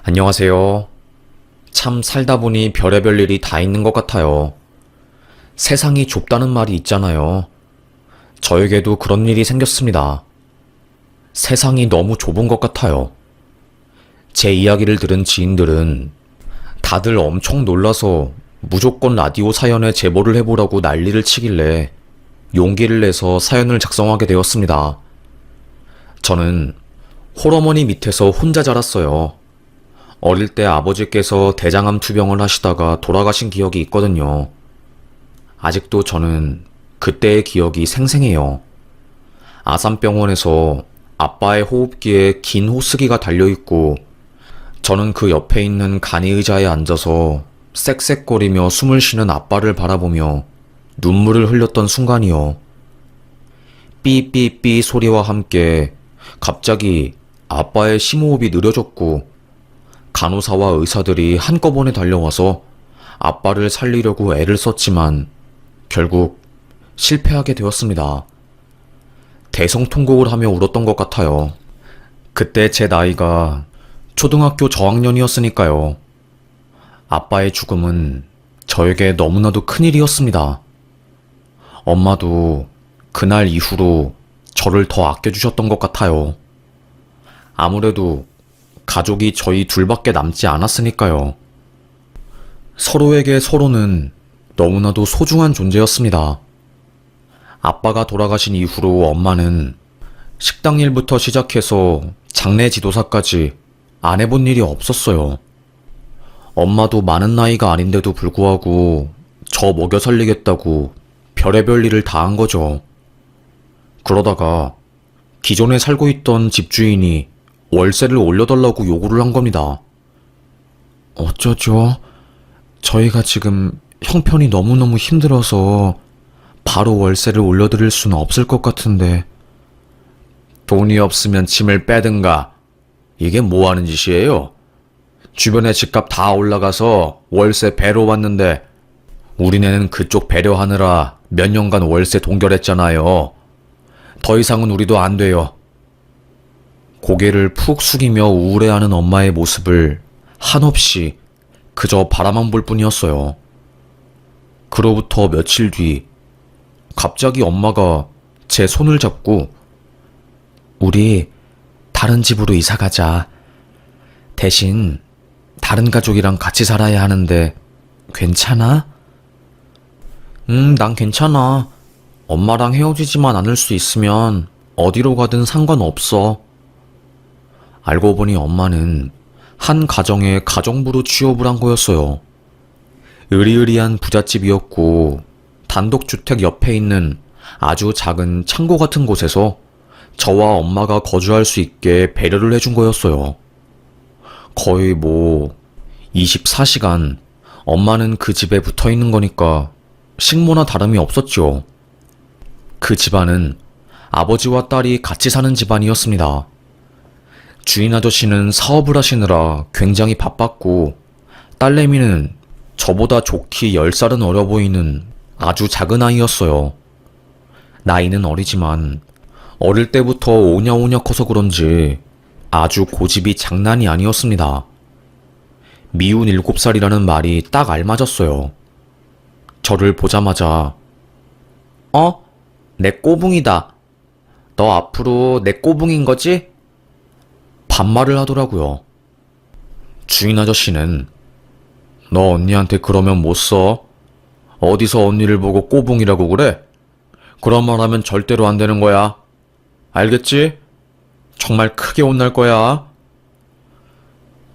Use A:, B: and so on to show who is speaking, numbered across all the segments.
A: 안녕하세요. 참 살다 보니 별의별 일이 다 있는 것 같아요. 세상이 좁다는 말이 있잖아요. 저에게도 그런 일이 생겼습니다. 세상이 너무 좁은 것 같아요. 제 이야기를 들은 지인들은 다들 엄청 놀라서 무조건 라디오 사연에 제보를 해보라고 난리를 치길래 용기를 내서 사연을 작성하게 되었습니다. 저는 홀어머니 밑에서 혼자 자랐어요. 어릴 때 아버지께서 대장암 투병을 하시다가 돌아가신 기억이 있거든요. 아직도 저는 그때의 기억이 생생해요. 아산병원에서 아빠의 호흡기에 긴 호스기가 달려있고 저는 그 옆에 있는 간이의자에 앉아서 쌕쌕거리며 숨을 쉬는 아빠를 바라보며 눈물을 흘렸던 순간이요. 삐삐삐 소리와 함께 갑자기 아빠의 심호흡이 느려졌고 간호사와 의사들이 한꺼번에 달려와서 아빠를 살리려고 애를 썼지만 결국 실패하게 되었습니다. 대성통곡을 하며 울었던 것 같아요. 그때 제 나이가 초등학교 저학년이었으니까요. 아빠의 죽음은 저에게 너무나도 큰일이었습니다. 엄마도 그날 이후로 저를 더 아껴주셨던 것 같아요. 아무래도 가족이 저희 둘밖에 남지 않았으니까요. 서로에게 서로는 너무나도 소중한 존재였습니다. 아빠가 돌아가신 이후로 엄마는 식당 일부터 시작해서 장례 지도사까지 안 해본 일이 없었어요. 엄마도 많은 나이가 아닌데도 불구하고 저 먹여 살리겠다고 별의별 일을 다 한 거죠. 그러다가 기존에 살고 있던 집주인이 월세를 올려달라고 요구를 한 겁니다. 어쩌죠? 저희가 지금 형편이 너무너무 힘들어서 바로 월세를 올려드릴 수는 없을 것 같은데. 돈이 없으면 짐을 빼든가. 이게 뭐 하는 짓이에요? 주변에 집값 다 올라가서 월세 배로 받는데 우리네는 그쪽 배려하느라 몇 년간 월세 동결했잖아요. 더 이상은 우리도 안 돼요. 고개를 푹 숙이며 우울해하는 엄마의 모습을 한없이 그저 바라만 볼 뿐이었어요. 그로부터 며칠 뒤 갑자기 엄마가 제 손을 잡고 우리 다른 집으로 이사 가자. 대신 다른 가족이랑 같이 살아야 하는데 괜찮아? 난 괜찮아. 엄마랑 헤어지지만 않을 수 있으면 어디로 가든 상관없어. 알고 보니 엄마는 한 가정의 가정부로 취업을 한 거였어요. 으리으리한 부잣집이었고 단독주택 옆에 있는 아주 작은 창고 같은 곳에서 저와 엄마가 거주할 수 있게 배려를 해준 거였어요. 거의 24시간 엄마는 그 집에 붙어 있는 거니까 식모나 다름이 없었죠. 그 집안은 아버지와 딸이 같이 사는 집안이었습니다. 주인 아저씨는 사업을 하시느라 굉장히 바빴고 딸내미는 저보다 좋기 10살은 어려 보이는 아주 작은 아이였어요. 나이는 어리지만 어릴 때부터 오냐오냐 커서 그런지 아주 고집이 장난이 아니었습니다. 미운 7살이라는 말이 딱 알맞았어요. 저를 보자마자 내 꼬붕이다. 너 앞으로 내 꼬붕인 거지? 반말을 하더라고요. 주인 아저씨는 너 언니한테 그러면 못 써? 어디서 언니를 보고 꼬붕이라고 그래? 그런 말 하면 절대로 안 되는 거야. 알겠지? 정말 크게 혼날 거야.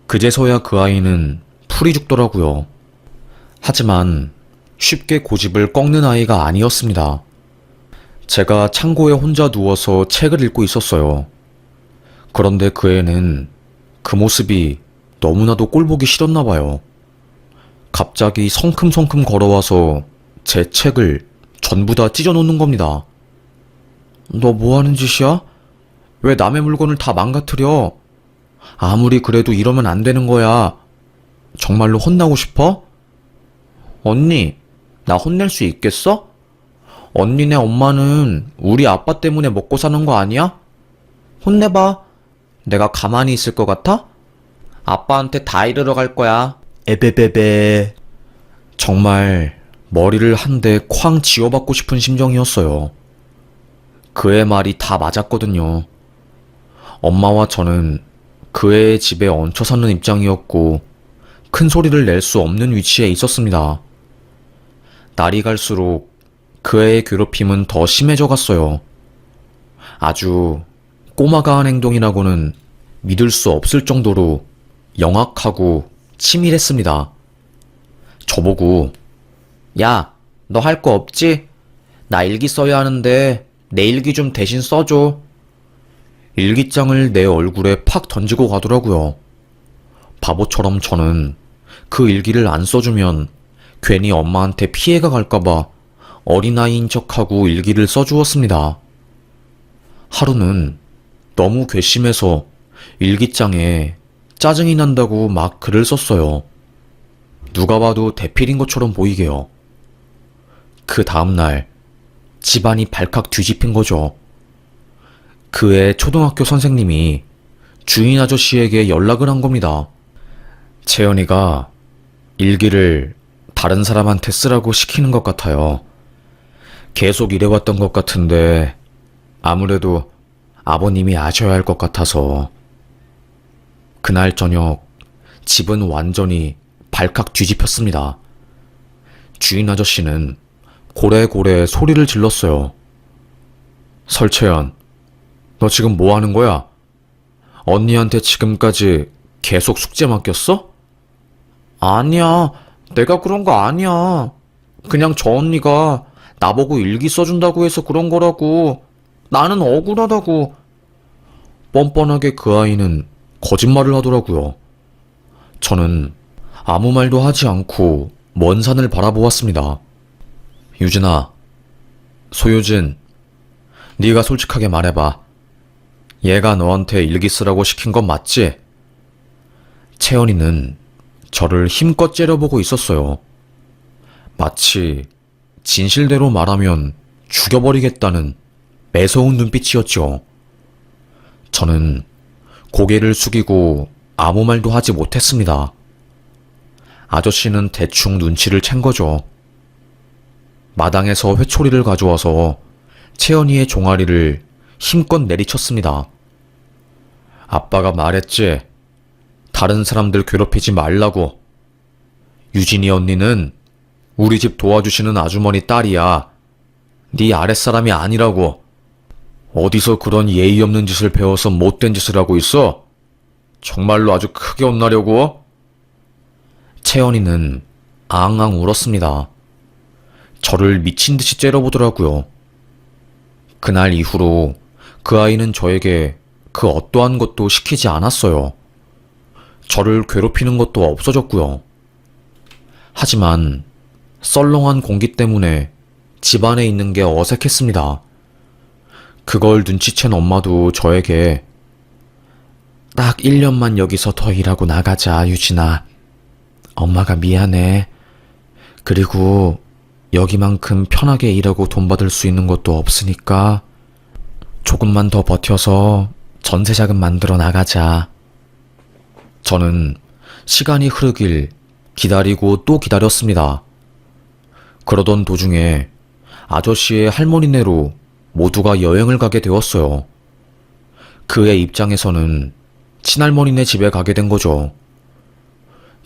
A: 그제서야 그 아이는 풀이 죽더라고요. 하지만 쉽게 고집을 꺾는 아이가 아니었습니다. 제가 창고에 혼자 누워서 책을 읽고 있었어요. 그런데 그 애는 그 모습이 너무나도 꼴보기 싫었나 봐요. 갑자기 성큼성큼 걸어와서 제 책을 전부 다 찢어놓는 겁니다. 너 뭐 하는 짓이야? 왜 남의 물건을 다 망가뜨려? 아무리 그래도 이러면 안 되는 거야. 정말로 혼나고 싶어? 언니, 나 혼낼 수 있겠어? 언니네 엄마는 우리 아빠 때문에 먹고 사는 거 아니야? 혼내봐. 내가 가만히 있을 것 같아? 아빠한테 다 이르러 갈 거야. 에베베베. 정말 머리를 한 대 쾅 쥐어받고 싶은 심정이었어요. 그 애 말이 다 맞았거든요. 엄마와 저는 그 애의 집에 얹혀 사는 입장이었고 큰 소리를 낼 수 없는 위치에 있었습니다. 날이 갈수록 그 애의 괴롭힘은 더 심해져 갔어요. 아주 꼬마가 한 행동이라고는 믿을 수 없을 정도로 영악하고 치밀했습니다. 저보고 야, 너 할 거 없지? 나 일기 써야 하는데 내 일기 좀 대신 써줘. 일기장을 내 얼굴에 팍 던지고 가더라고요. 바보처럼 저는 그 일기를 안 써주면 괜히 엄마한테 피해가 갈까봐 어린아이인 척하고 일기를 써주었습니다. 하루는 너무 괘씸해서 일기장에 짜증이 난다고 막 글을 썼어요. 누가 봐도 대필인 것처럼 보이게요. 그 다음날 집안이 발칵 뒤집힌 거죠. 그의 초등학교 선생님이 주인 아저씨에게 연락을 한 겁니다. 채연이가 일기를 다른 사람한테 쓰라고 시키는 것 같아요. 계속 이래왔던 것 같은데 아무래도 아버님이 아셔야 할 것 같아서. 그날 저녁 집은 완전히 발칵 뒤집혔습니다. 주인 아저씨는 고래고래 소리를 질렀어요. 설채연, 너 지금 뭐 하는 거야? 언니한테 지금까지 계속 숙제 맡겼어? 아니야, 내가 그런 거 아니야. 그냥 저 언니가 나보고 일기 써준다고 해서 그런 거라고. 나는 억울하다고. 뻔뻔하게 그 아이는 거짓말을 하더라고요. 저는 아무 말도 하지 않고 먼 산을 바라보았습니다. 유진아, 소유진, 네가 솔직하게 말해봐. 얘가 너한테 일기 쓰라고 시킨 건 맞지? 채연이는 저를 힘껏 째려보고 있었어요. 마치 진실대로 말하면 죽여버리겠다는 매서운 눈빛이었죠. 저는 고개를 숙이고 아무 말도 하지 못했습니다. 아저씨는 대충 눈치를 챈 거죠. 마당에서 회초리를 가져와서 채연이의 종아리를 힘껏 내리쳤습니다. 아빠가 말했지. 다른 사람들 괴롭히지 말라고. 유진이 언니는 우리 집 도와주시는 아주머니 딸이야. 네 아랫사람이 아니라고. 어디서 그런 예의 없는 짓을 배워서 못된 짓을 하고 있어? 정말로 아주 크게 혼나려고? 채연이는 앙앙 울었습니다. 저를 미친 듯이 째려보더라고요. 그날 이후로 그 아이는 저에게 그 어떠한 것도 시키지 않았어요. 저를 괴롭히는 것도 없어졌고요. 하지만 썰렁한 공기 때문에 집안에 있는 게 어색했습니다. 그걸 눈치챈 엄마도 저에게 딱 1년만 여기서 더 일하고 나가자, 유진아. 엄마가 미안해. 그리고 여기만큼 편하게 일하고 돈 받을 수 있는 것도 없으니까 조금만 더 버텨서 전세자금 만들어 나가자. 저는 시간이 흐르길 기다리고 또 기다렸습니다. 그러던 도중에 아저씨의 할머니네로 모두가 여행을 가게 되었어요. 그의 입장에서는 친할머니네 집에 가게 된 거죠.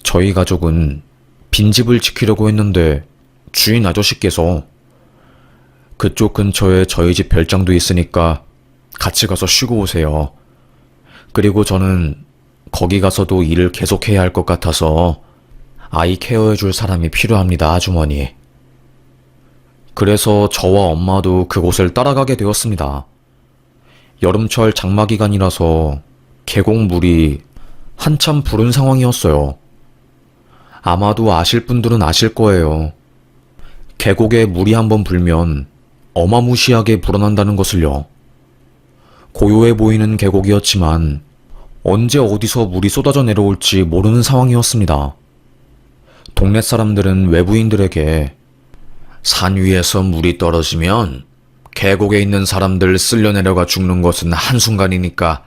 A: 저희 가족은 빈집을 지키려고 했는데 주인 아저씨께서 그쪽 근처에 저희 집 별장도 있으니까 같이 가서 쉬고 오세요. 그리고 저는 거기 가서도 일을 계속해야 할 것 같아서 아이 케어해줄 사람이 필요합니다, 아주머니. 그래서 저와 엄마도 그곳을 따라가게 되었습니다. 여름철 장마 기간이라서 계곡물이 한참 부른 상황이었어요. 아마도 아실 분들은 아실 거예요. 계곡에 물이 한번 불면 어마무시하게 불어난다는 것을요. 고요해 보이는 계곡이었지만 언제 어디서 물이 쏟아져 내려올지 모르는 상황이었습니다. 동네 사람들은 외부인들에게 산 위에서 물이 떨어지면 계곡에 있는 사람들 쓸려 내려가 죽는 것은 한순간이니까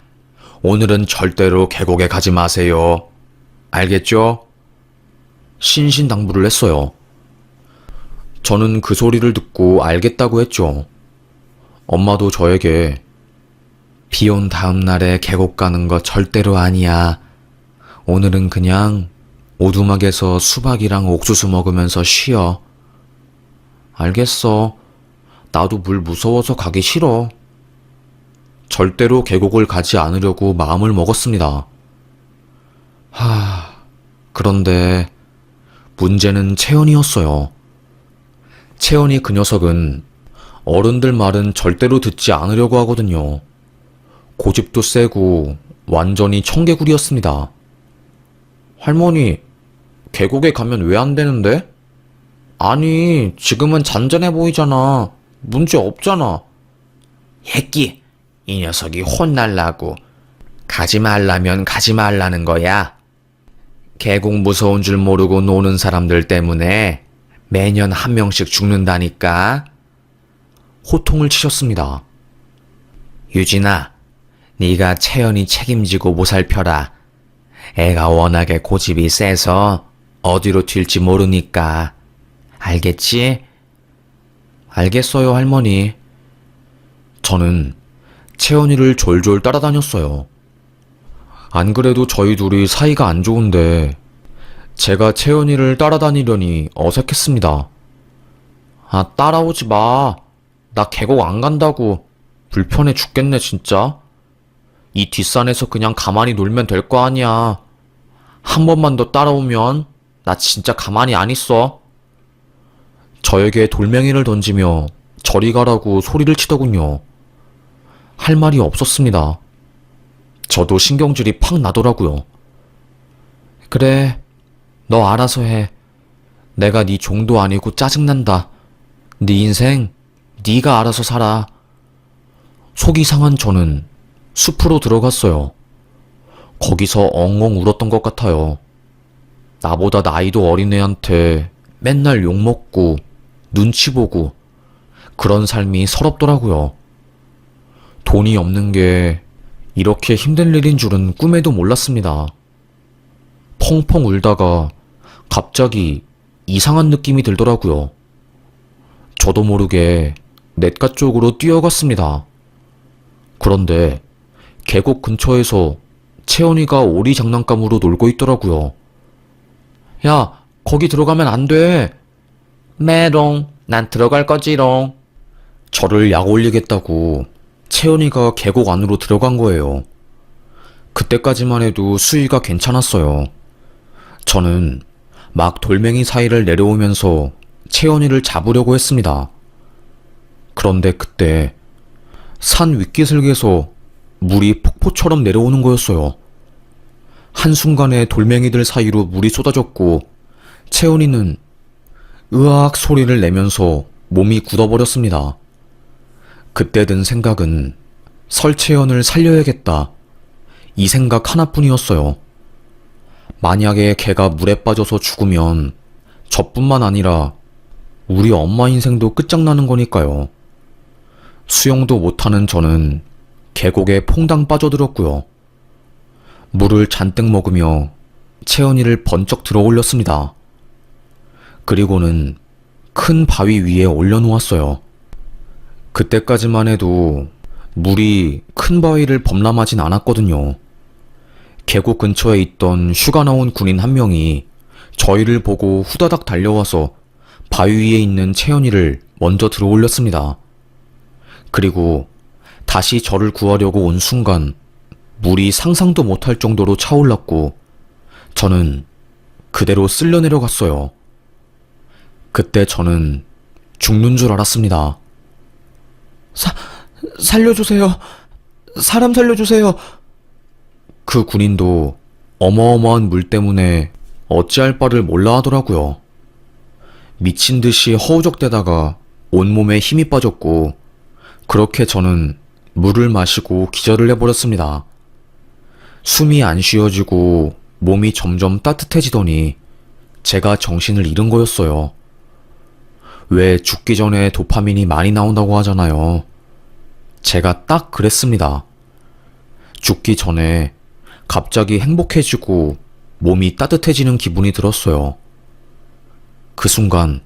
A: 오늘은 절대로 계곡에 가지 마세요. 알겠죠? 신신당부를 했어요. 저는 그 소리를 듣고 알겠다고 했죠. 엄마도 저에게 비 온 다음 날에 계곡 가는 거 절대로 아니야. 오늘은 그냥 오두막에서 수박이랑 옥수수 먹으면서 쉬어. 알겠어. 나도 물 무서워서 가기 싫어. 절대로 계곡을 가지 않으려고 마음을 먹었습니다. 그런데 문제는 채연이었어요. 채연이 그 녀석은 어른들 말은 절대로 듣지 않으려고 하거든요. 고집도 세고 완전히 청개구리였습니다. 할머니, 계곡에 가면 왜 안 되는데? 아니, 지금은 잔잔해 보이잖아. 문제 없잖아. 새끼, 이 녀석이 혼날라고. 가지 말라면 가지 말라는 거야. 계곡 무서운 줄 모르고 노는 사람들 때문에 매년 한 명씩 죽는다니까. 호통을 치셨습니다. 유진아, 네가 채연이 책임지고 보살펴라. 애가 워낙에 고집이 세서 어디로 튈지 모르니까. 알겠지? 알겠어요, 할머니. 저는 채연이를 졸졸 따라다녔어요. 안 그래도 저희 둘이 사이가 안 좋은데 제가 채연이를 따라다니려니 어색했습니다. 따라오지 마. 나 계곡 안 간다고. 불편해 죽겠네, 진짜. 이 뒷산에서 그냥 가만히 놀면 될 거 아니야. 한 번만 더 따라오면 나 진짜 가만히 안 있어. 저에게 돌멩이를 던지며 저리 가라고 소리를 치더군요. 할 말이 없었습니다. 저도 신경질이 팍 나더라고요. 그래, 너 알아서 해. 내가 네 종도 아니고 짜증난다. 네 인생 네가 알아서 살아. 속이 상한 저는 숲으로 들어갔어요. 거기서 엉엉 울었던 것 같아요. 나보다 나이도 어린 애한테 맨날 욕먹고 눈치 보고 그런 삶이 서럽더라고요. 돈이 없는 게 이렇게 힘든 일인 줄은 꿈에도 몰랐습니다. 펑펑 울다가 갑자기 이상한 느낌이 들더라고요. 저도 모르게 냇가 쪽으로 뛰어갔습니다. 그런데 계곡 근처에서 채연이가 오리 장난감으로 놀고 있더라고요. 야, 거기 들어가면 안 돼. 메롱, 난 들어갈 거지롱. 저를 약 올리겠다고 채연이가 계곡 안으로 들어간 거예요. 그때까지만 해도 수위가 괜찮았어요. 저는 막 돌멩이 사이를 내려오면서 채연이를 잡으려고 했습니다. 그런데 그때 산 윗기슭에서 물이 폭포처럼 내려오는 거였어요. 한순간에 돌멩이들 사이로 물이 쏟아졌고 채연이는 으악 소리를 내면서 몸이 굳어버렸습니다. 그때 든 생각은 설채연을 살려야겠다. 이 생각 하나뿐이었어요. 만약에 걔가 물에 빠져서 죽으면 저뿐만 아니라 우리 엄마 인생도 끝장나는 거니까요. 수영도 못하는 저는 계곡에 퐁당 빠져들었고요. 물을 잔뜩 먹으며 채연이를 번쩍 들어 올렸습니다. 그리고는 큰 바위 위에 올려놓았어요. 그때까지만 해도 물이 큰 바위를 범람하진 않았거든요. 계곡 근처에 있던 휴가 나온 군인 한 명이 저희를 보고 후다닥 달려와서 바위 위에 있는 채연이를 먼저 들어 올렸습니다. 그리고 다시 저를 구하려고 온 순간 물이 상상도 못할 정도로 차올랐고 저는 그대로 쓸려 내려갔어요. 그때 저는 죽는 줄 알았습니다. 살려주세요. 사람 살려주세요. 그 군인도 어마어마한 물 때문에 어찌할 바를 몰라 하더라고요. 미친 듯이 허우적대다가 온몸에 힘이 빠졌고 그렇게 저는 물을 마시고 기절을 해버렸습니다. 숨이 안 쉬어지고 몸이 점점 따뜻해지더니 제가 정신을 잃은 거였어요. 왜 죽기 전에 도파민이 많이 나온다고 하잖아요. 제가 딱 그랬습니다. 죽기 전에 갑자기 행복해지고 몸이 따뜻해지는 기분이 들었어요. 그 순간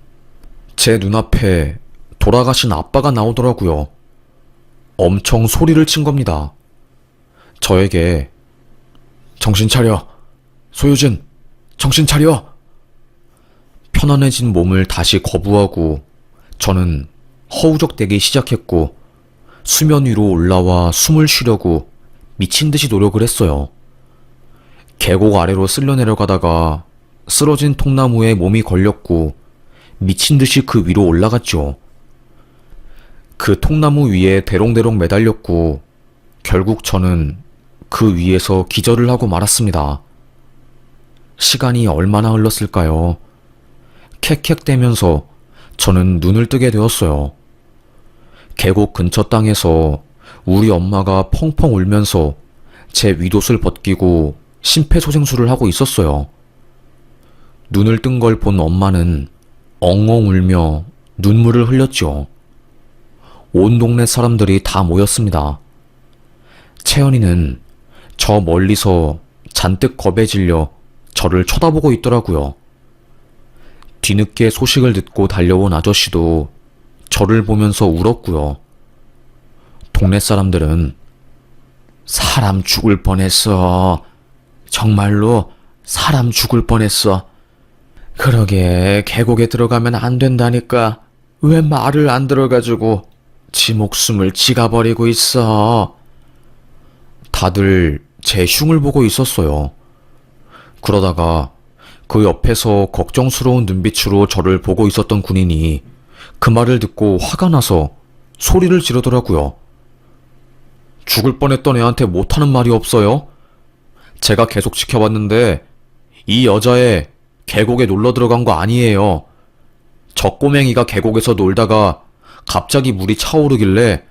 A: 제 눈앞에 돌아가신 아빠가 나오더라고요. 엄청 소리를 친 겁니다. 저에게 정신 차려. 소유진, 정신 차려. 편안해진 몸을 다시 거부하고 저는 허우적대기 시작했고 수면 위로 올라와 숨을 쉬려고 미친 듯이 노력을 했어요. 계곡 아래로 쓸려 내려가다가 쓰러진 통나무에 몸이 걸렸고 미친 듯이 그 위로 올라갔죠. 그 통나무 위에 대롱대롱 매달렸고 결국 저는 그 위에서 기절을 하고 말았습니다. 시간이 얼마나 흘렀을까요? 캑캑대면서 저는 눈을 뜨게 되었어요. 계곡 근처 땅에서 우리 엄마가 펑펑 울면서 제 윗옷을 벗기고 심폐소생술을 하고 있었어요. 눈을 뜬 걸 본 엄마는 엉엉 울며 눈물을 흘렸죠. 온 동네 사람들이 다 모였습니다. 채연이는 저 멀리서 잔뜩 겁에 질려 저를 쳐다보고 있더라고요. 뒤늦게 소식을 듣고 달려온 아저씨도 저를 보면서 울었고요. 동네 사람들은 사람 죽을 뻔했어. 정말로 사람 죽을 뻔했어. 그러게 계곡에 들어가면 안 된다니까 왜 말을 안 들어가지고 지 목숨을 지가 버리고 있어. 다들 제 흉을 보고 있었어요. 그러다가 그 옆에서 걱정스러운 눈빛으로 저를 보고 있었던 군인이 그 말을 듣고 화가 나서 소리를 지르더라고요. 죽을 뻔했던 애한테 못하는 말이 없어요? 제가 계속 지켜봤는데 이 여자애 계곡에 놀러 들어간 거 아니에요. 저 꼬맹이가 계곡에서 놀다가 갑자기 물이 차오르길래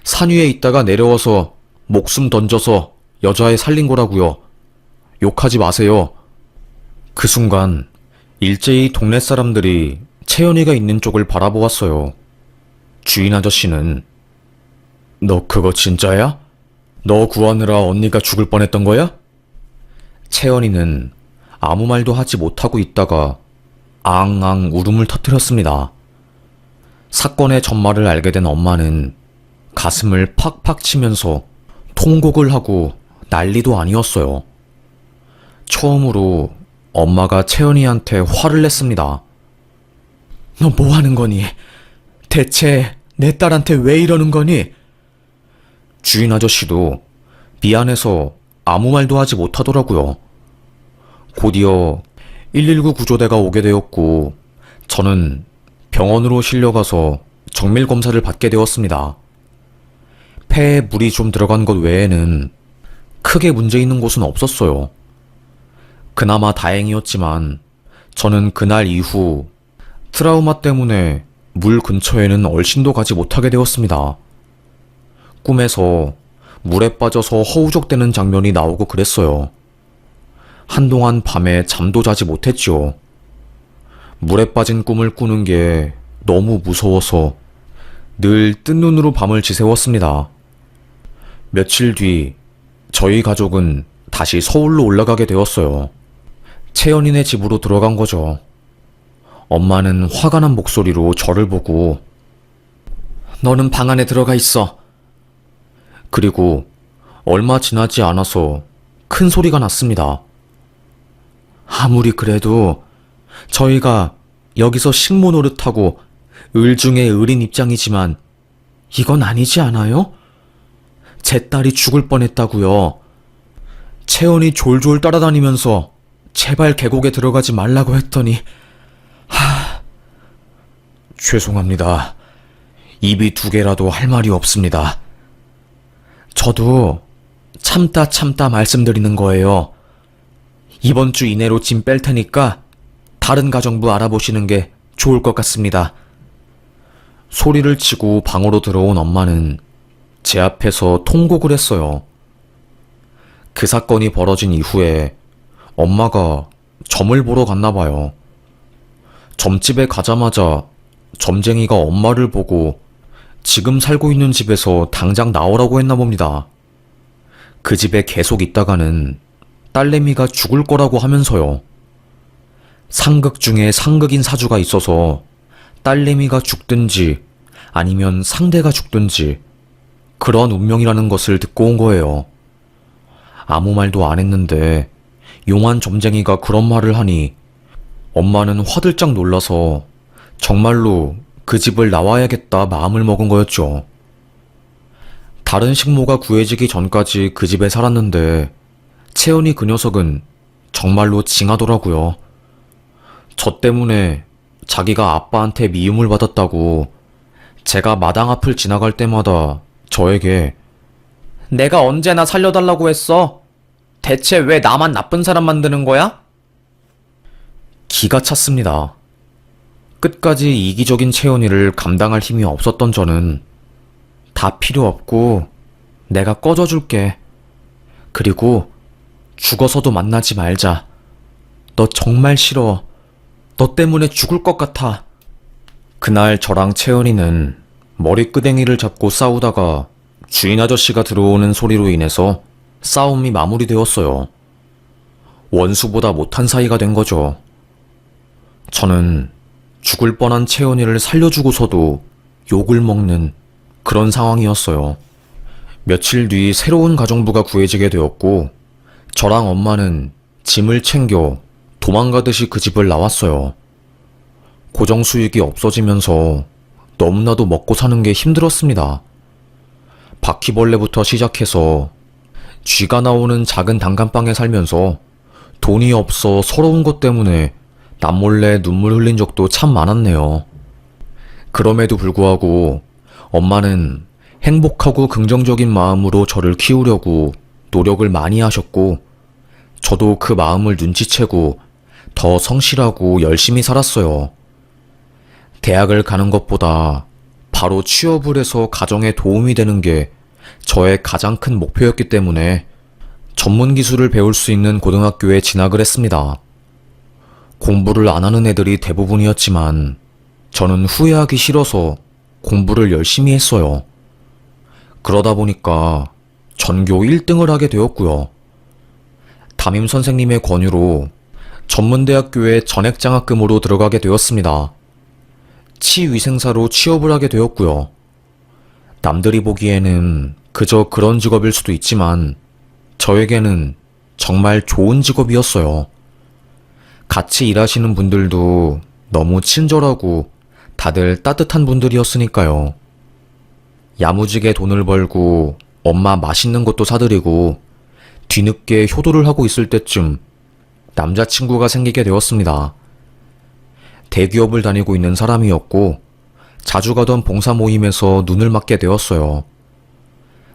A: 산 위에 있다가 내려와서 목숨 던져서 여자애 살린 거라고요. 욕하지 마세요. 그 순간 일제히 동네 사람들이 채연이가 있는 쪽을 바라보았어요. 주인 아저씨는 너 그거 진짜야? 너 구하느라 언니가 죽을 뻔했던 거야? 채연이는 아무 말도 하지 못하고 있다가 앙앙 울음을 터뜨렸습니다. 사건의 전말을 알게 된 엄마는 가슴을 팍팍 치면서 통곡을 하고 난리도 아니었어요. 처음으로 엄마가 채연이한테 화를 냈습니다. 너 뭐 하는 거니? 대체 내 딸한테 왜 이러는 거니? 주인 아저씨도 미안해서 아무 말도 하지 못하더라고요. 곧이어 119 구조대가 오게 되었고 저는 병원으로 실려가서 정밀 검사를 받게 되었습니다. 폐에 물이 좀 들어간 것 외에는 크게 문제 있는 곳은 없었어요. 그나마 다행이었지만 저는 그날 이후 트라우마 때문에 물 근처에는 얼씬도 가지 못하게 되었습니다. 꿈에서 물에 빠져서 허우적대는 장면이 나오고 그랬어요. 한동안 밤에 잠도 자지 못했죠. 물에 빠진 꿈을 꾸는 게 너무 무서워서 늘 뜬 눈으로 밤을 지새웠습니다. 며칠 뒤 저희 가족은 다시 서울로 올라가게 되었어요. 채연이네 집으로 들어간 거죠. 엄마는 화가 난 목소리로 저를 보고 너는 방 안에 들어가 있어. 그리고 얼마 지나지 않아서 큰 소리가 났습니다. 아무리 그래도 저희가 여기서 식모 노릇하고 을 중에 을인 입장이지만 이건 아니지 않아요? 제 딸이 죽을 뻔했다고요. 채연이 졸졸 따라다니면서 제발 계곡에 들어가지 말라고 했더니 죄송합니다. 입이 두 개라도 할 말이 없습니다. 저도 참다 말씀드리는 거예요. 이번 주 이내로 짐 뺄 테니까 다른 가정부 알아보시는 게 좋을 것 같습니다. 소리를 치고 방으로 들어온 엄마는 제 앞에서 통곡을 했어요. 그 사건이 벌어진 이후에 엄마가 점을 보러 갔나 봐요. 점집에 가자마자 점쟁이가 엄마를 보고 지금 살고 있는 집에서 당장 나오라고 했나 봅니다. 그 집에 계속 있다가는 딸내미가 죽을 거라고 하면서요. 상극 중에 상극인 사주가 있어서 딸내미가 죽든지 아니면 상대가 죽든지 그런 운명이라는 것을 듣고 온 거예요. 아무 말도 안 했는데 용한 점쟁이가 그런 말을 하니 엄마는 화들짝 놀라서 정말로 그 집을 나와야겠다 마음을 먹은 거였죠. 다른 식모가 구해지기 전까지 그 집에 살았는데 채연이 그 녀석은 정말로 징하더라고요. 저 때문에 자기가 아빠한테 미움을 받았다고 제가 마당 앞을 지나갈 때마다 저에게 내가 언제나 살려달라고 했어? 대체 왜 나만 나쁜 사람 만드는 거야? 기가 찼습니다. 끝까지 이기적인 채연이를 감당할 힘이 없었던 저는 다 필요 없고 내가 꺼져줄게. 그리고 죽어서도 만나지 말자. 너 정말 싫어. 너 때문에 죽을 것 같아. 그날 저랑 채연이는 머리끄댕이를 잡고 싸우다가 주인 아저씨가 들어오는 소리로 인해서 싸움이 마무리되었어요. 원수보다 못한 사이가 된 거죠. 저는 죽을 뻔한 채연이를 살려주고서도 욕을 먹는 그런 상황이었어요. 며칠 뒤 새로운 가정부가 구해지게 되었고 저랑 엄마는 짐을 챙겨 도망가듯이 그 집을 나왔어요. 고정 수익이 없어지면서 너무나도 먹고 사는 게 힘들었습니다. 바퀴벌레부터 시작해서 쥐가 나오는 작은 단칸방에 살면서 돈이 없어 서러운 것 때문에 남몰래 눈물 흘린 적도 참 많았네요. 그럼에도 불구하고 엄마는 행복하고 긍정적인 마음으로 저를 키우려고 노력을 많이 하셨고 저도 그 마음을 눈치채고 더 성실하고 열심히 살았어요. 대학을 가는 것보다 바로 취업을 해서 가정에 도움이 되는 게 저의 가장 큰 목표였기 때문에 전문 기술을 배울 수 있는 고등학교에 진학을 했습니다. 공부를 안 하는 애들이 대부분이었지만 저는 후회하기 싫어서 공부를 열심히 했어요. 그러다 보니까 전교 1등을 하게 되었고요. 담임 선생님의 권유로 전문대학교에 전액장학금으로 들어가게 되었습니다. 치위생사로 취업을 하게 되었고요. 남들이 보기에는 그저 그런 직업일 수도 있지만 저에게는 정말 좋은 직업이었어요. 같이 일하시는 분들도 너무 친절하고 다들 따뜻한 분들이었으니까요. 야무지게 돈을 벌고 엄마 맛있는 것도 사드리고 뒤늦게 효도를 하고 있을 때쯤 남자친구가 생기게 되었습니다. 대기업을 다니고 있는 사람이었고 자주 가던 봉사 모임에서 눈을 맞게 되었어요.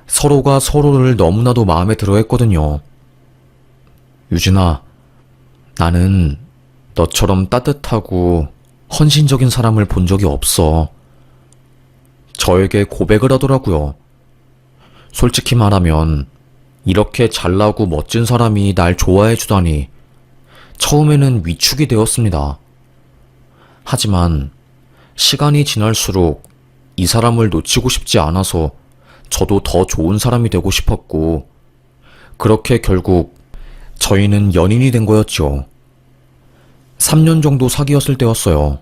A: 서로가 서로를 너무나도 마음에 들어 했거든요. 유진아, 나는 너처럼 따뜻하고 헌신적인 사람을 본 적이 없어. 저에게 고백을 하더라고요. 솔직히 말하면 이렇게 잘나고 멋진 사람이 날 좋아해 주다니 처음에는 위축이 되었습니다. 하지만 시간이 지날수록 이 사람을 놓치고 싶지 않아서 저도 더 좋은 사람이 되고 싶었고 그렇게 결국 저희는 연인이 된 거였죠. 3년 정도 사귀었을 때였어요.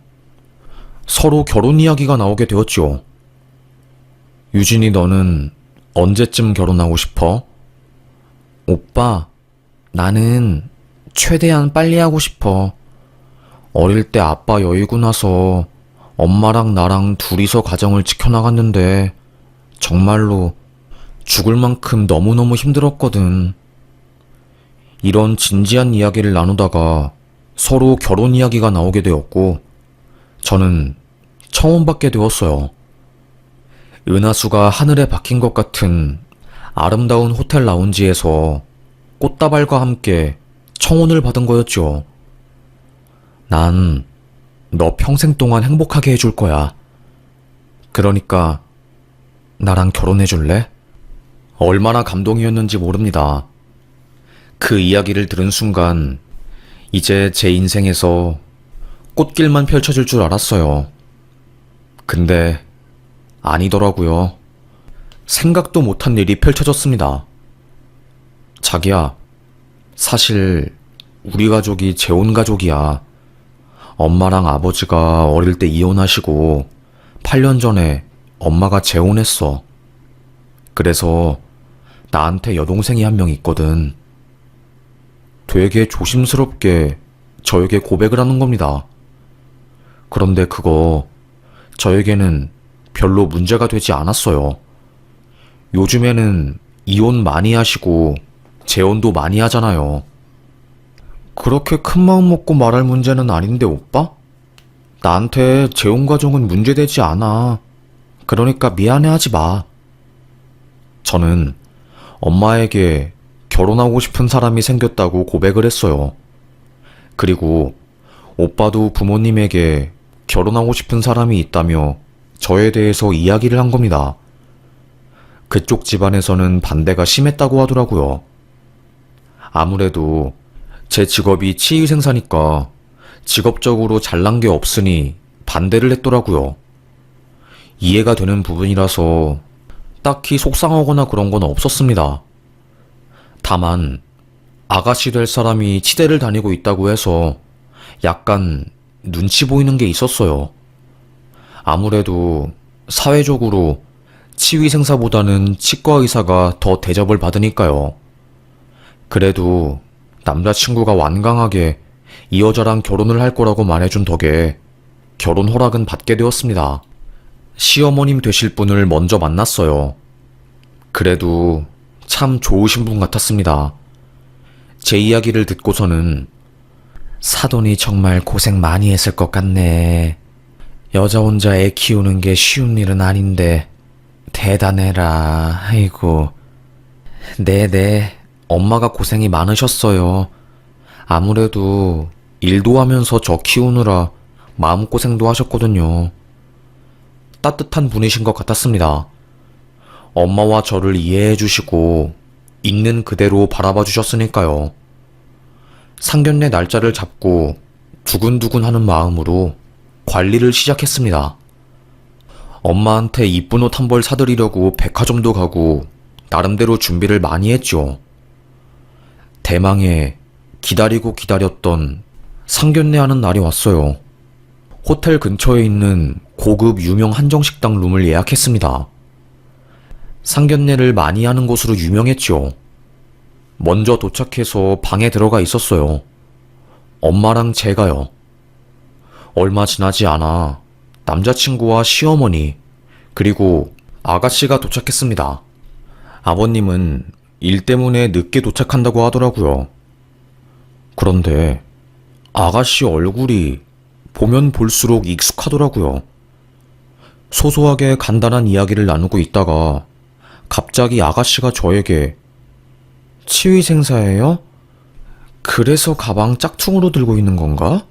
A: 서로 결혼 이야기가 나오게 되었죠. 유진이 너는 언제쯤 결혼하고 싶어? 오빠, 나는 최대한 빨리 하고 싶어. 어릴 때 아빠 여의고 나서 엄마랑 나랑 둘이서 가정을 지켜나갔는데 정말로 죽을 만큼 너무너무 힘들었거든. 이런 진지한 이야기를 나누다가 서로 결혼 이야기가 나오게 되었고 저는 청혼받게 되었어요. 은하수가 하늘에 박힌 것 같은 아름다운 호텔 라운지에서 꽃다발과 함께 청혼을 받은 거였죠. 난 너 평생 동안 행복하게 해줄 거야. 그러니까 나랑 결혼해 줄래? 얼마나 감동이었는지 모릅니다. 그 이야기를 들은 순간 이제 제 인생에서 꽃길만 펼쳐질 줄 알았어요. 근데 아니더라고요. 생각도 못한 일이 펼쳐졌습니다. 자기야, 사실 우리 가족이 재혼 가족이야. 엄마랑 아버지가 어릴 때 이혼하시고 8년 전에 엄마가 재혼했어. 그래서 나한테 여동생이 한 명 있거든. 되게 조심스럽게 저에게 고백을 하는 겁니다. 그런데 그거 저에게는 별로 문제가 되지 않았어요. 요즘에는 이혼 많이 하시고 재혼도 많이 하잖아요. 그렇게 큰 마음 먹고 말할 문제는 아닌데, 오빠? 나한테 재혼 과정은 문제되지 않아. 그러니까 미안해하지 마. 저는 엄마에게 결혼하고 싶은 사람이 생겼다고 고백을 했어요. 그리고 오빠도 부모님에게 결혼하고 싶은 사람이 있다며 저에 대해서 이야기를 한 겁니다. 그쪽 집안에서는 반대가 심했다고 하더라고요. 아무래도 제 직업이 치위생사니까 직업적으로 잘난 게 없으니 반대를 했더라고요. 이해가 되는 부분이라서 딱히 속상하거나 그런 건 없었습니다. 다만 아가씨 될 사람이 치대를 다니고 있다고 해서 약간 눈치 보이는 게 있었어요. 아무래도 사회적으로 치위생사보다는 치과의사가 더 대접을 받으니까요. 그래도 남자친구가 완강하게 이 여자랑 결혼을 할 거라고 말해준 덕에 결혼 허락은 받게 되었습니다. 시어머님 되실 분을 먼저 만났어요. 그래도 참 좋으신 분 같았습니다. 제 이야기를 듣고서는 사돈이 정말 고생 많이 했을 것 같네. 여자 혼자 애 키우는 게 쉬운 일은 아닌데 대단해라. 아이고. 네네. 엄마가 고생이 많으셨어요. 아무래도 일도 하면서 저 키우느라 마음고생도 하셨거든요. 따뜻한 분이신 것 같았습니다. 엄마와 저를 이해해 주시고 있는 그대로 바라봐 주셨으니까요. 상견례 날짜를 잡고 두근두근 하는 마음으로 관리를 시작했습니다. 엄마한테 이쁜 옷 한 벌 사드리려고 백화점도 가고 나름대로 준비를 많이 했죠. 대망의 기다리고 기다렸던 상견례하는 날이 왔어요. 호텔 근처에 있는 고급 유명 한정식당 룸을 예약했습니다. 상견례를 많이 하는 곳으로 유명했죠. 먼저 도착해서 방에 들어가 있었어요. 엄마랑 제가요. 얼마 지나지 않아 남자친구와 시어머니 그리고 아가씨가 도착했습니다. 아버님은 일 때문에 늦게 도착한다고 하더라고요. 그런데 아가씨 얼굴이 보면 볼수록 익숙하더라고요. 소소하게 간단한 이야기를 나누고 있다가 갑자기 아가씨가 저에게 치위생사예요? 그래서 가방 짝퉁으로 들고 있는 건가?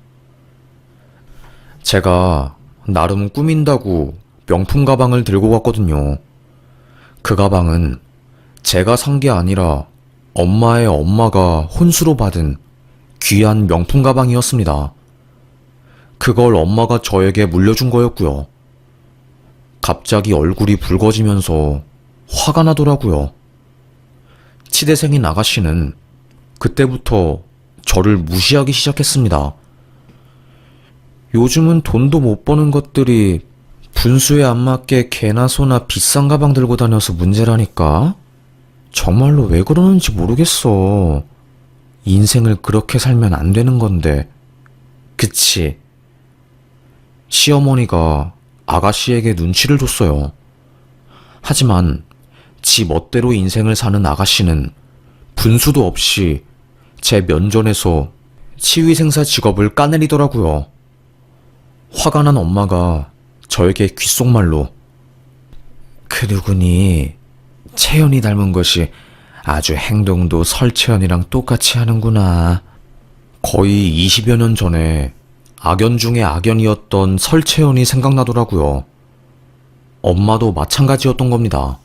A: 제가 나름 꾸민다고 명품 가방을 들고 갔거든요. 그 가방은 제가 산 게 아니라 엄마의 엄마가 혼수로 받은 귀한 명품 가방이었습니다. 그걸 엄마가 저에게 물려준 거였고요. 갑자기 얼굴이 붉어지면서 화가 나더라고요. 치대생인 아가씨는 그때부터 저를 무시하기 시작했습니다. 요즘은 돈도 못 버는 것들이 분수에 안 맞게 개나 소나 비싼 가방 들고 다녀서 문제라니까? 정말로 왜 그러는지 모르겠어. 인생을 그렇게 살면 안 되는 건데. 그치? 시어머니가 아가씨에게 눈치를 줬어요. 하지만 지 멋대로 인생을 사는 아가씨는 분수도 없이 제 면전에서 치위생사 직업을 까내리더라고요. 화가 난 엄마가 저에게 귓속말로 그러구니 채연이 닮은 것이 아주 행동도 설채연이랑 똑같이 하는구나. 거의 20여 년 전에 악연 중에 악연이었던 설채연이 생각나더라고요. 엄마도 마찬가지였던 겁니다.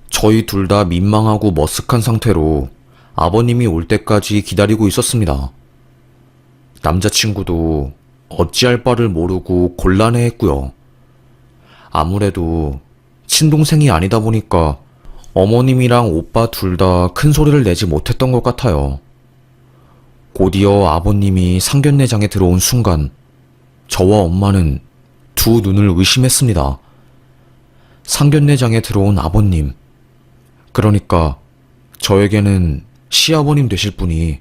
A: 저희 둘 다 민망하고 머쓱한 상태로 아버님이 올 때까지 기다리고 있었습니다. 남자친구도 어찌할 바를 모르고 곤란해했고요. 아무래도 친동생이 아니다 보니까 어머님이랑 오빠 둘 다 큰 소리를 내지 못했던 것 같아요. 곧이어 아버님이 상견례장에 들어온 순간 저와 엄마는 두 눈을 의심했습니다. 상견례장에 들어온 아버님, 그러니까 저에게는 시아버님 되실 분이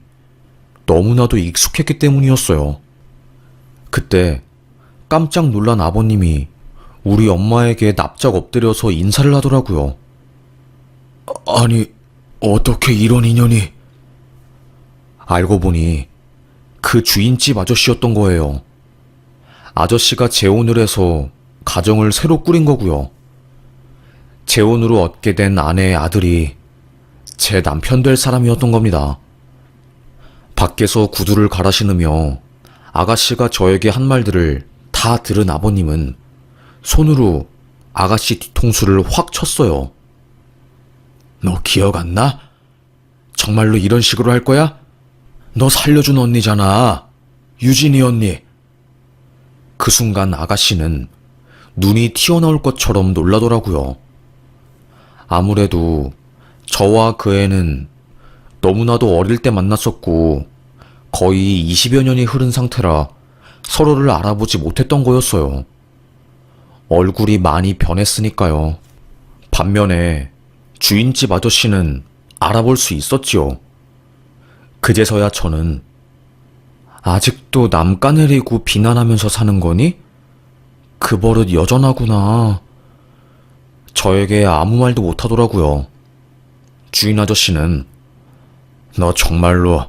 A: 너무나도 익숙했기 때문이었어요. 그때 깜짝 놀란 아버님이 우리 엄마에게 납작 엎드려서 인사를 하더라고요. 아니, 어떻게 이런 인연이? 알고 보니 그 주인집 아저씨였던 거예요. 아저씨가 재혼을 해서 가정을 새로 꾸린 거고요. 재혼으로 얻게 된 아내의 아들이 제 남편 될 사람이었던 겁니다. 밖에서 구두를 갈아 신으며 아가씨가 저에게 한 말들을 다 들은 아버님은 손으로 아가씨 뒤통수를 확 쳤어요. 너 기억 안 나? 정말로 이런 식으로 할 거야? 너 살려준 언니잖아. 유진이 언니. 그 순간 아가씨는 눈이 튀어나올 것처럼 놀라더라고요. 아무래도 저와 그 애는 너무나도 어릴 때 만났었고 거의 20여 년이 흐른 상태라 서로를 알아보지 못했던 거였어요. 얼굴이 많이 변했으니까요. 반면에 주인집 아저씨는 알아볼 수 있었지요. 그제서야 저는 아직도 남 까내리고 비난하면서 사는 거니? 그 버릇 여전하구나. 저에게 아무 말도 못하더라고요. 주인 아저씨는 너 정말로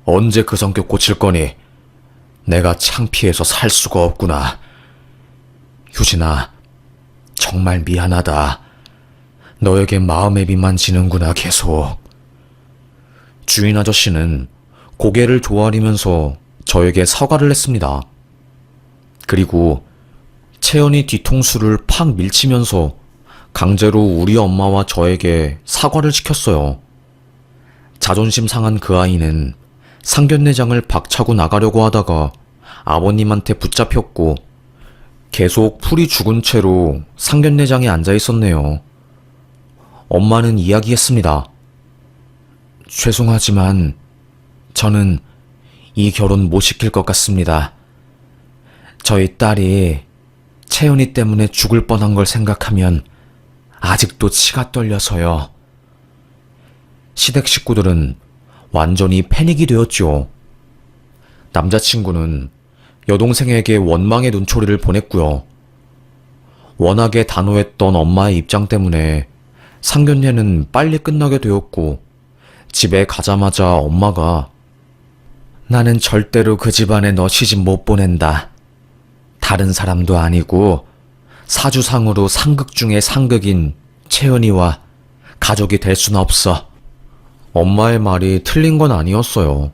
A: 언제 그 성격 고칠 거니? 내가 창피해서 살 수가 없구나. 유진아, 정말 미안하다. 너에게 마음의 빚만 지는구나 계속. 주인 아저씨는 고개를 조아리면서 저에게 사과를 했습니다. 그리고 채연이 뒤통수를 팍 밀치면서 강제로 우리 엄마와 저에게 사과를 시켰어요. 자존심 상한 그 아이는 상견례장을 박차고 나가려고 하다가 아버님한테 붙잡혔고 계속 풀이 죽은 채로 상견례장에 앉아 있었네요. 엄마는 이야기했습니다. 죄송하지만 저는 이 결혼 못 시킬 것 같습니다. 저희 딸이 채연이 때문에 죽을 뻔한 걸 생각하면 아직도 치가 떨려서요. 시댁 식구들은 완전히 패닉이 되었죠. 남자친구는 여동생에게 원망의 눈초리를 보냈고요. 워낙에 단호했던 엄마의 입장 때문에 상견례는 빨리 끝나게 되었고 집에 가자마자 엄마가 나는 절대로 그 집안에 너 시집 못 보낸다. 다른 사람도 아니고 사주상으로 상극 중에 상극인 채연이와 가족이 될 수는 없어. 엄마의 말이 틀린 건 아니었어요.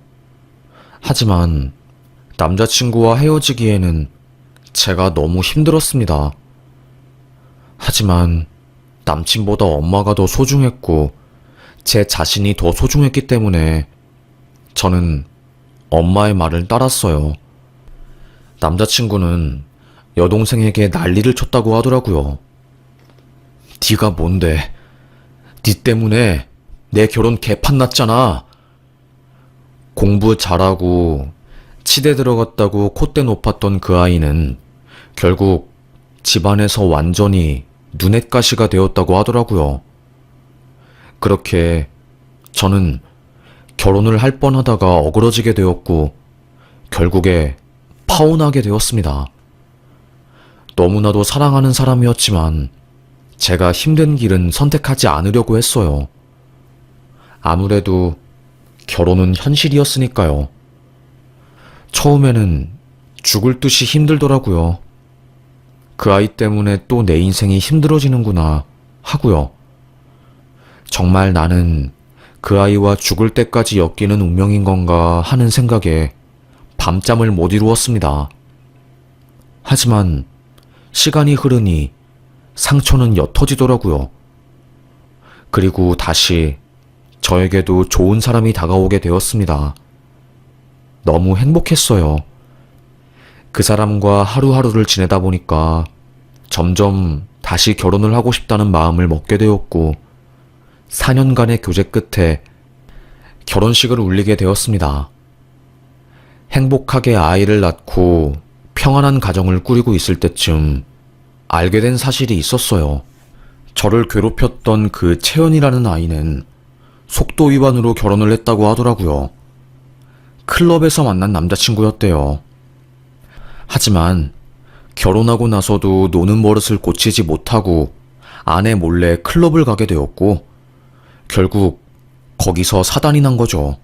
A: 하지만 남자친구와 헤어지기에는 제가 너무 힘들었습니다. 하지만 남친보다 엄마가 더 소중했고 제 자신이 더 소중했기 때문에 저는 엄마의 말을 따랐어요. 남자친구는 여동생에게 난리를 쳤다고 하더라고요. 네가 뭔데? 네 때문에 내 결혼 개판 났잖아. 공부 잘하고 치대 들어갔다고 콧대 높았던 그 아이는 결국 집안에서 완전히 눈엣가시가 되었다고 하더라고요. 그렇게 저는 결혼을 할 뻔하다가 어그러지게 되었고 결국에 파혼하게 되었습니다. 너무나도 사랑하는 사람이었지만 제가 힘든 길은 선택하지 않으려고 했어요. 아무래도 결혼은 현실이었으니까요. 처음에는 죽을 듯이 힘들더라고요. 그 아이 때문에 또 내 인생이 힘들어지는구나 하고요. 정말 나는 그 아이와 죽을 때까지 엮이는 운명인 건가 하는 생각에 밤잠을 못 이루었습니다. 하지만 시간이 흐르니 상처는 옅어지더라고요. 그리고 다시 저에게도 좋은 사람이 다가오게 되었습니다. 너무 행복했어요. 그 사람과 하루하루를 지내다 보니까 점점 다시 결혼을 하고 싶다는 마음을 먹게 되었고 4년간의 교제 끝에 결혼식을 올리게 되었습니다. 행복하게 아이를 낳고 평안한 가정을 꾸리고 있을 때쯤 알게 된 사실이 있었어요. 저를 괴롭혔던 그 채연이라는 아이는 속도 위반으로 결혼을 했다고 하더라고요. 클럽에서 만난 남자친구였대요. 하지만 결혼하고 나서도 노는 버릇을 고치지 못하고 아내 몰래 클럽을 가게 되었고 결국 거기서 사단이 난 거죠.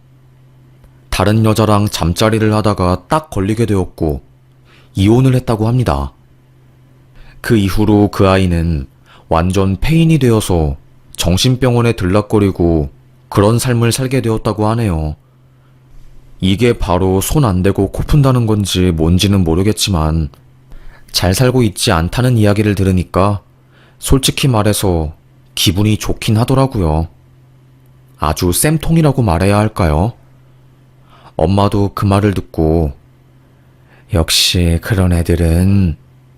A: 다른 여자랑 잠자리를 하다가 딱 걸리게 되었고 이혼을 했다고 합니다. 그 이후로 그 아이는 완전 폐인이 되어서 정신병원에 들락거리고 그런 삶을 살게 되었다고 하네요. 이게 바로 손 안 대고 코 푼다는 건지 뭔지는 모르겠지만 잘 살고 있지 않다는 이야기를 들으니까 솔직히 말해서 기분이 좋긴 하더라고요. 아주 쌤통이라고 말해야 할까요? 엄마도 그 말을 듣고 역시 그런 애들은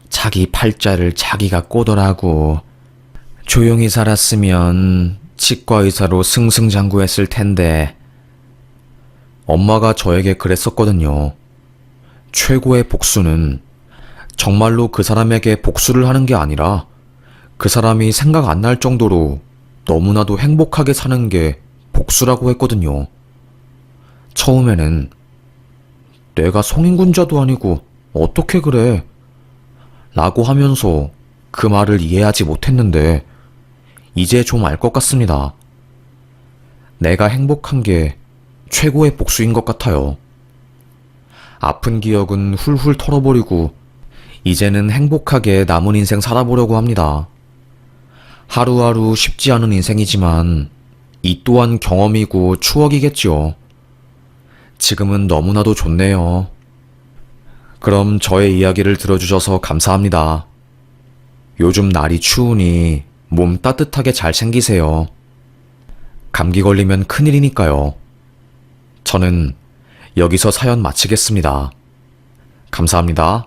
A: 자기 팔자를 자기가 꼬더라고. 조용히 살았으면 치과의사로 승승장구했을 텐데. 엄마가 저에게 그랬었거든요. 최고의 복수는 정말로 그 사람에게 복수를 하는 게 아니라 그 사람이 생각 안 날 정도로 너무나도 행복하게 사는 게 복수라고 했거든요. 처음에는 내가 성인군자도 아니고 어떻게 그래? 라고 하면서 그 말을 이해하지 못했는데 이제 좀 알 것 같습니다. 내가 행복한 게 최고의 복수인 것 같아요. 아픈 기억은 훌훌 털어버리고 이제는 행복하게 남은 인생 살아보려고 합니다. 하루하루 쉽지 않은 인생이지만 이 또한 경험이고 추억이겠지요. 지금은 너무나도 좋네요. 그럼 저의 이야기를 들어주셔서 감사합니다. 요즘 날이 추우니 몸 따뜻하게 잘 챙기세요. 감기 걸리면 큰일이니까요. 저는 여기서 사연 마치겠습니다. 감사합니다.